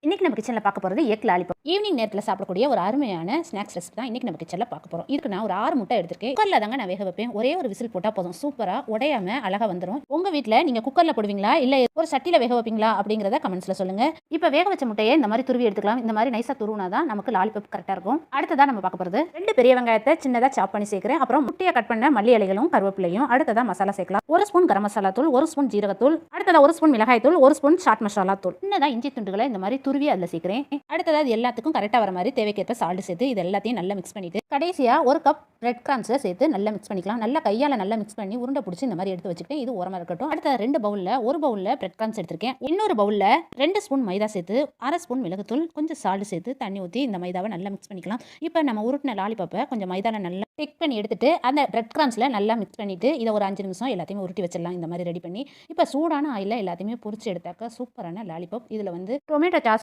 இன்னைக்கு நம்ம கிச்சனில் பார்க்க போகிறது எக் லாலிபாப். ஈவினிங் நேரத்தில் சாப்பிடக்கூடிய ஒரு அருமையான ஸ்நாக்ஸ் ரெசிபி தான் இன்னைக்கு நம்ம கிச்சனில் பார்க்க போகிறோம். இதுக்கு நான் ஒரு 6 முட்டை எடுத்திருக்கேன். குக்கரில் தாங்க நான் வேக வைப்பேன். ஒரே ஒரு விசில் போட்டால் போதும், சூப்பராக உடையாம அழகாக வந்துடும். உங்கள் வீட்டில் நீங்கள் குக்கரில் போடுவீங்களா இல்லை ஒரு சட்டியில் வேக வைப்பீங்களா அப்படிங்கிறத கமெண்ட்ஸில் சொல்லுங்கள். இப்போ வேக வச்ச முட்டையை இந்த மாதிரி துருவி எடுத்துக்கலாம். இந்த மாதிரி நைஸாக துருவினா தான் நமக்கு லாலிபாப் கரெக்டாக இருக்கும். அடுத்ததான் நம்ம பார்க்க போகிறது 2 பெரிய வெங்காயத்தை சின்னதாக சாப் பண்ணி சேர்க்கிறேன். அப்புறம் முட்டையை கட் பண்ண மல்லி இலைகளும் கருவேப்பிலையும். அடுத்ததான் மசாலா சேர்க்கலாம். 1 ஸ்பூன் கரம் மசாலா தூள், 1 ஸ்பூன் ஜீரகத்தூள், அடுத்ததாக 1 ஸ்பூன் மிளகாய் தூள், 1 ஸ்பூன் சாட் மசாலா தூள். சின்னதாக இஞ்சி துண்டுகளை இந்த மாதிரி துருவி அதில் சேர்க்கிறேன். அடுத்தது எல்லாத்துக்கும் கரெக்டாக வர மாதிரி தேவைக்கேற்ப சால்ட் சேர்த்து இது எல்லாத்தையும் நல்லா மிக்ஸ் பண்ணிட்டு கடைசியாக 1 கப் பிரெட் கிராம்ஸை சேர்த்து நல்லா மிக்ஸ் பண்ணிக்கலாம். நல்லா கையால் நல்லா மிக்ஸ் பண்ணி உருண்டை பிடிச்சி இந்த மாதிரி எடுத்து வச்சுக்கிட்டு இது ஓரமாக இருக்கட்டும். அடுத்த 2 பவுலில் 1 பவுலில் பிரெட் கிராம்ஸ் எடுத்திருக்கேன். இன்னொரு பவுலில் 2 ஸ்பூன் மைதா சேர்த்து 1/2 ஸ்பூன் மிளகுத்தூள், கொஞ்சம் சால்ட் சேர்த்து தண்ணி ஊற்றி இந்த மைதாவை நல்லா மிக்ஸ் பண்ணிக்கலாம். இப்போ நம்ம உருட்டின லாலிபாப்பை கொஞ்சம் மைதாவில் நல்லா டெக் பண்ணி எடுத்துட்டு அந்த பிரெட் கிராம்ஸில் நல்லா மிக்ஸ் பண்ணிட்டு இதை ஒரு 5 நிமிஷம் எல்லாத்தையுமே உருட்டி வச்சிடலாம். இந்த மாதிரி ரெடி பண்ணி இப்போ சூடான ஆயிலில் எல்லாத்தையுமே பொரிச்சு எடுத்தாக்க சூப்பரான லாலிபாப். இதில் வந்து டொமேட்டோ சாஸ்